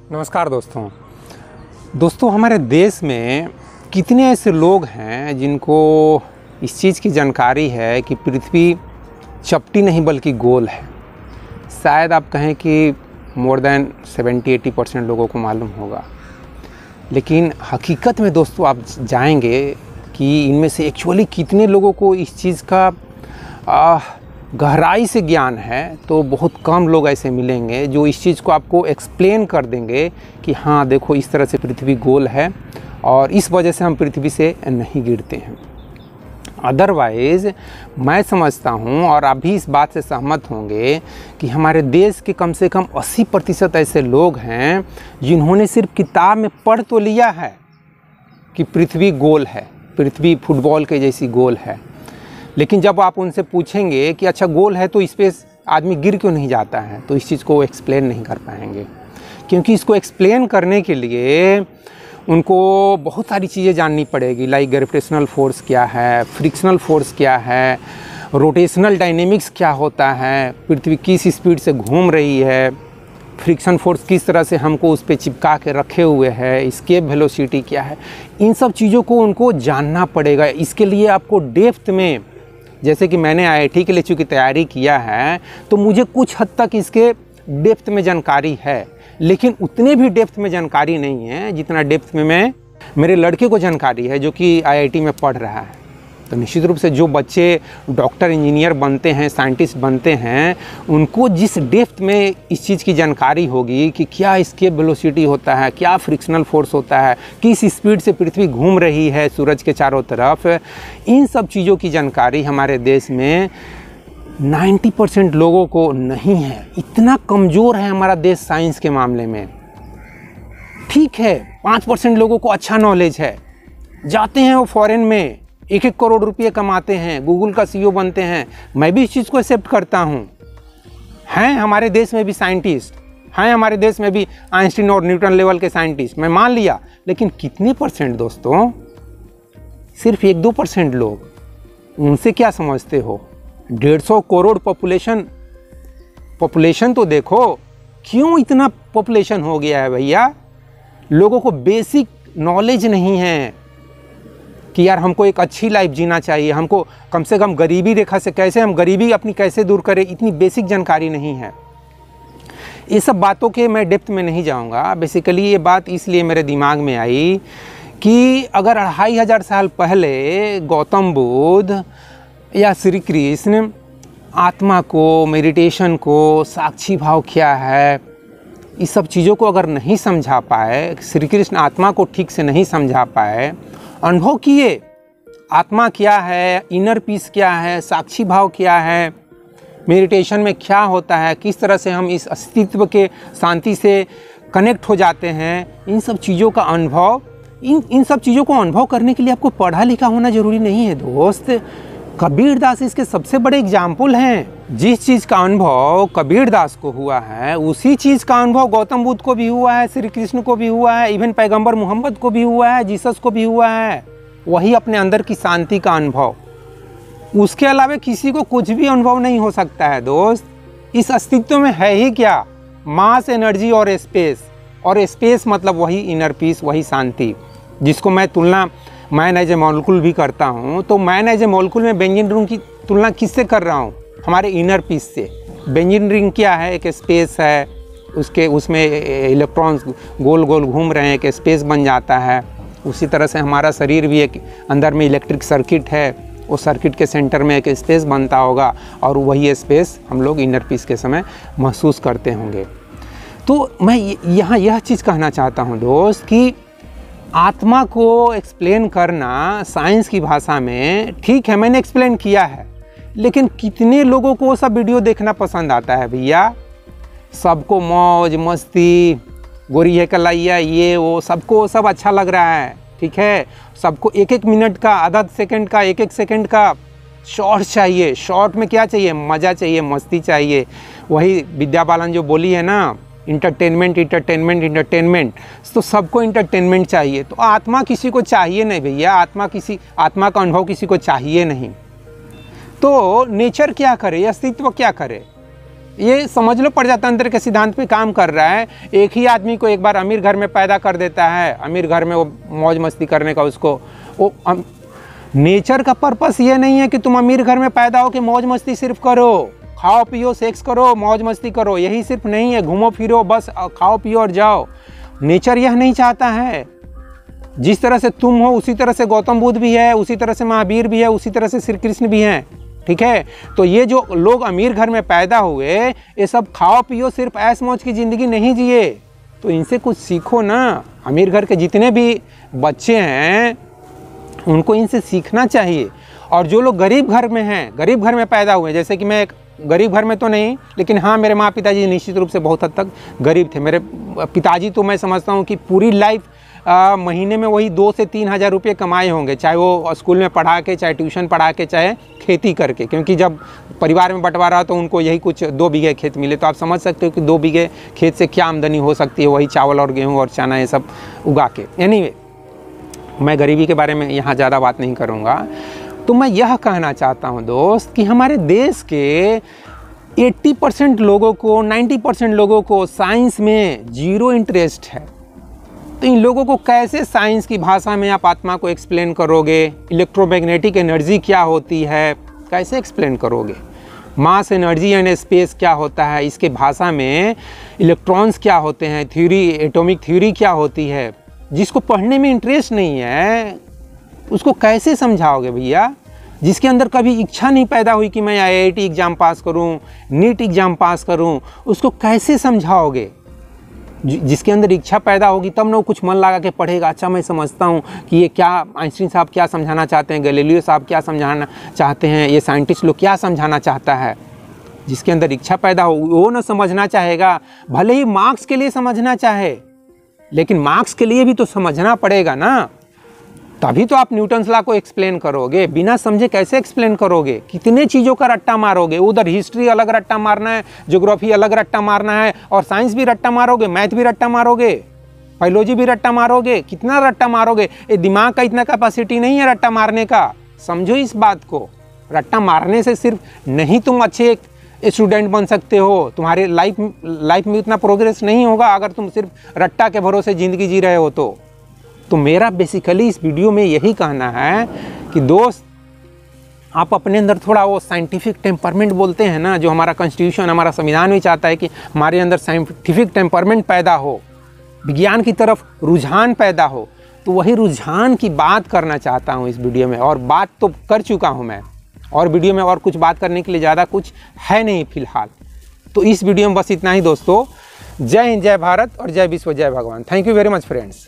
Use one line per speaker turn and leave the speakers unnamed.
नमस्कार दोस्तों, हमारे देश में कितने ऐसे लोग हैं जिनको इस चीज़ की जानकारी है कि पृथ्वी चपटी नहीं बल्कि गोल है। शायद आप कहें कि मोर देन 70-80% लोगों को मालूम होगा, लेकिन हकीकत में दोस्तों आप जाएंगे कि इनमें से एक्चुअली कितने लोगों को इस चीज़ का गहराई से ज्ञान है, तो बहुत कम लोग ऐसे मिलेंगे जो इस चीज़ को आपको एक्सप्लेन कर देंगे कि हाँ देखो इस तरह से पृथ्वी गोल है और इस वजह से हम पृथ्वी से नहीं गिरते हैं। अदरवाइज़ मैं समझता हूँ और आप भी इस बात से सहमत होंगे कि हमारे देश के कम से कम 80% ऐसे लोग हैं जिन्होंने सिर्फ किताब में पढ़ तो लिया है कि पृथ्वी गोल है, पृथ्वी फुटबॉल के जैसी गोल है, लेकिन जब आप उनसे पूछेंगे कि अच्छा गोल है तो इस पे आदमी गिर क्यों नहीं जाता है, तो इस चीज़ को वो एक्सप्लेन नहीं कर पाएंगे, क्योंकि इसको एक्सप्लेन करने के लिए उनको बहुत सारी चीज़ें जाननी पड़ेगी। लाइक ग्रेविटेशनल फोर्स क्या है, फ्रिक्शनल फोर्स क्या है, रोटेशनल डायनेमिक्स क्या होता है, पृथ्वी किस स्पीड से घूम रही है, फ्रिक्शन फोर्स किस तरह से हमको उस पर चिपका के रखे हुए है, एस्केप वेलोसिटी क्या है, इन सब चीज़ों को उनको जानना पड़ेगा। इसके लिए आपको डेप्थ में, जैसे कि मैंने IIT के लिए चूँकि तैयारी किया है तो मुझे कुछ हद तक इसके डेप्थ में जानकारी है, लेकिन उतने भी डेप्थ में जानकारी नहीं है जितना डेप्थ में मेरे लड़के को जानकारी है जो कि IIT में पढ़ रहा है। तो निश्चित रूप से जो बच्चे डॉक्टर, इंजीनियर बनते हैं, साइंटिस्ट बनते हैं, उनको जिस डेप्थ में इस चीज़ की जानकारी होगी कि क्या एस्केप वेलोसिटी होता है, क्या फ्रिक्शनल फोर्स होता है, किस स्पीड से पृथ्वी घूम रही है सूरज के चारों तरफ, इन सब चीज़ों की जानकारी हमारे देश में 90% लोगों को नहीं है। इतना कमज़ोर है हमारा देश साइंस के मामले में। ठीक है 5% लोगों को अच्छा नॉलेज है, जाते हैं वो फॉरेन में 1-1 करोड़ रुपये कमाते हैं, गूगल का CEO बनते हैं। मैं भी इस चीज़ को एक्सेप्ट करता हूँ। हैं हमारे देश में भी साइंटिस्ट, हैं हमारे देश में भी आइंस्टीन और न्यूटन लेवल के साइंटिस्ट, मैं मान लिया, लेकिन कितने परसेंट दोस्तों? सिर्फ 1-2% लोग। उनसे क्या समझते हो? 150 करोड़ पॉपुलेशन तो देखो, क्यों इतना पॉपुलेशन हो गया है भैया? लोगों को बेसिक नॉलेज नहीं है कि यार हमको एक अच्छी लाइफ जीना चाहिए, हमको कम से कम गरीबी रेखा से कैसे हम गरीबी अपनी कैसे दूर करें, इतनी बेसिक जानकारी नहीं है। ये सब बातों के मैं डेप्थ में नहीं जाऊंगा। बेसिकली ये बात इसलिए मेरे दिमाग में आई कि अगर 2500 साल पहले गौतम बुद्ध या श्री कृष्ण आत्मा को, मेडिटेशन को, साक्षी भाव क्या है, इस सब चीज़ों को अगर नहीं समझा पाए, श्री कृष्ण आत्मा को ठीक से नहीं समझा पाए, अनुभव किए आत्मा क्या है, इनर पीस क्या है, साक्षी भाव क्या है, मेडिटेशन में क्या होता है, किस तरह से हम इस अस्तित्व के शांति से कनेक्ट हो जाते हैं, इन सब चीज़ों का अनुभव, इन सब चीज़ों को अनुभव करने के लिए आपको पढ़ा लिखा होना ज़रूरी नहीं है दोस्त। कबीर दास इसके सबसे बड़े एग्जाम्पल हैं। जिस चीज़ का अनुभव कबीर दास को हुआ है, उसी चीज़ का अनुभव गौतम बुद्ध को भी हुआ है, श्री कृष्ण को भी हुआ है, इवन पैगंबर मोहम्मद को भी हुआ है, जीसस को भी हुआ है। वही अपने अंदर की शांति का अनुभव, उसके अलावा किसी को कुछ भी अनुभव नहीं हो सकता है दोस्त। इस अस्तित्व में है ही क्या? मास, एनर्जी और स्पेस। और स्पेस मतलब वही इनर पीस, वही शांति, जिसको मैं तुलना मैन एज ए मॉलिक्यूल भी करता हूँ। तो मैन एज ए मॉलिक्यूल में बेंजीन रिंग की तुलना किससे कर रहा हूँ? हमारे इनर पीस से। बेंजीन रिंग क्या है? एक स्पेस है, उसमें इलेक्ट्रॉन्स गोल गोल घूम रहे हैं, एक स्पेस बन जाता है। उसी तरह से हमारा शरीर भी एक अंदर में इलेक्ट्रिक सर्किट है, उस सर्किट के सेंटर में एक स्पेस बनता होगा, और वही स्पेस हम लोग इनर पीस के समय महसूस करते होंगे। तो मैं यहाँ यह चीज़ कहना चाहता हूँ दोस्त कि आत्मा को एक्सप्लेन करना साइंस की भाषा में, ठीक है मैंने एक्सप्लेन किया है, लेकिन कितने लोगों को सब वीडियो देखना पसंद आता है भैया? सबको मौज मस्ती, गोरी है कलाइया, ये वो, सबको सब अच्छा लग रहा है, ठीक है। सबको 1-1 मिनट का, आधा सेकंड का, 1-1 सेकंड का शॉर्ट चाहिए। शॉर्ट में क्या चाहिए? मज़ा चाहिए, मस्ती चाहिए। वही विद्या बालन जो बोली है ना, इंटरटेनमेंट इंटरटेनमेंट इंटरटेनमेंट, तो सबको इंटरटेनमेंट चाहिए। तो आत्मा किसी को चाहिए नहीं भैया, आत्मा का अनुभव किसी को चाहिए नहीं। तो नेचर क्या करे, अस्तित्व क्या करे? ये समझ लो प्रजातंत्र के सिद्धांत पे काम कर रहा है। एक ही आदमी को एक बार अमीर घर में पैदा कर देता है, अमीर घर में वो मौज मस्ती करने का उसको वो नेचर का पर्पस ये नहीं है कि तुम अमीर घर में पैदा हो कि मौज मस्ती सिर्फ करो, खाओ पियो सेक्स करो मौज मस्ती करो, यही सिर्फ नहीं है, घूमो फिरो बस खाओ पियो और जाओ। नेचर यह नहीं चाहता है। जिस तरह से तुम हो उसी तरह से गौतम बुद्ध भी है, उसी तरह से महावीर भी है, उसी तरह से श्री कृष्ण भी हैं, ठीक है। तो ये जो लोग अमीर घर में पैदा हुए ये सब खाओ पियो सिर्फ ऐश मौज की ज़िंदगी नहीं जिए, तो इनसे कुछ सीखो ना। अमीर घर के जितने भी बच्चे हैं उनको इनसे सीखना चाहिए। और जो लोग गरीब घर में हैं, गरीब घर में पैदा हुए, जैसे कि मैं एक गरीब घर में तो नहीं, लेकिन हाँ मेरे माँ पिताजी निश्चित रूप से बहुत हद तक गरीब थे। मेरे पिताजी तो मैं समझता हूँ कि पूरी लाइफ महीने में वही 2 से 3 हज़ार रुपये कमाए होंगे, चाहे वो स्कूल में पढ़ा के, चाहे ट्यूशन पढ़ा के, चाहे खेती करके, क्योंकि जब परिवार में बंटवारा तो उनको यही कुछ 2 बीघे खेत मिले। तो आप समझ सकते हो कि 2 बीघे खेत से क्या आमदनी हो सकती है, वही चावल और गेहूँ और चना ये सब उगा के। एनीवे, मैं गरीबी के बारे में यहाँ ज़्यादा बात नहीं करूँगा। तो मैं यह कहना चाहता हूँ दोस्त कि हमारे देश के 80% लोगों को, 90% लोगों को साइंस में ज़ीरो इंटरेस्ट है। तो इन लोगों को कैसे साइंस की भाषा में आप आत्मा को एक्सप्लेन करोगे? इलेक्ट्रोमैग्नेटिक एनर्जी क्या होती है, कैसे एक्सप्लेन करोगे? मास एनर्जी एंड स्पेस क्या होता है, इसके भाषा में इलेक्ट्रॉन्स क्या होते हैं, थ्योरी, एटॉमिक थ्योरी क्या होती है? जिसको पढ़ने में इंटरेस्ट नहीं है उसको कैसे समझाओगे भैया? जिसके अंदर कभी इच्छा नहीं पैदा हुई कि मैं IIT एग्ज़ाम पास करूं, नीट एग्ज़ाम पास करूं, उसको कैसे समझाओगे? जिसके अंदर इच्छा पैदा होगी तब ना वो कुछ मन लगा के पढ़ेगा। अच्छा मैं समझता हूँ कि ये क्या आइंस्टीन साहब क्या समझाना चाहते हैं, गैलीलियो साहब क्या समझाना चाहते हैं, ये साइंटिस्ट लोग क्या समझाना चाहता है। जिसके अंदर इच्छा पैदा हो वो ना समझना चाहेगा, भले ही मार्क्स के लिए समझना चाहे, लेकिन मार्क्स के लिए भी तो समझना पड़ेगा ना, तभी तो आप न्यूटन्स लॉ को एक्सप्लेन करोगे। बिना समझे कैसे एक्सप्लेन करोगे? कितने चीज़ों का रट्टा मारोगे? उधर हिस्ट्री अलग रट्टा मारना है, ज्योग्राफी अलग रट्टा मारना है, और साइंस भी रट्टा मारोगे, मैथ भी रट्टा मारोगे, बायोलॉजी भी रट्टा मारोगे। कितना रट्टा मारोगे? ये दिमाग का इतना कैपेसिटी नहीं है रट्टा मारने का। समझो इस बात को। रट्टा मारने से सिर्फ नहीं तुम अच्छे स्टूडेंट बन सकते हो, तुम्हारे लाइफ में इतना प्रोग्रेस नहीं होगा अगर तुम सिर्फ रट्टा के भरोसे ज़िंदगी जी रहे हो। तो मेरा बेसिकली इस वीडियो में यही कहना है कि दोस्त, आप अपने अंदर थोड़ा वो साइंटिफिक टेम्परमेंट बोलते हैं ना, जो हमारा कॉन्स्टिट्यूशन, हमारा संविधान भी चाहता है कि हमारे अंदर साइंटिफिक टेम्परमेंट पैदा हो, विज्ञान की तरफ रुझान पैदा हो, तो वही रुझान की बात करना चाहता हूँ इस वीडियो में। और बात तो कर चुका हूँ मैं, और वीडियो में और कुछ बात करने के लिए ज़्यादा कुछ है नहीं फिलहाल। तो इस वीडियो में बस इतना ही दोस्तों। जय हिंद, जय भारत और जय विश्व, जय भगवान। Thank you very much friends.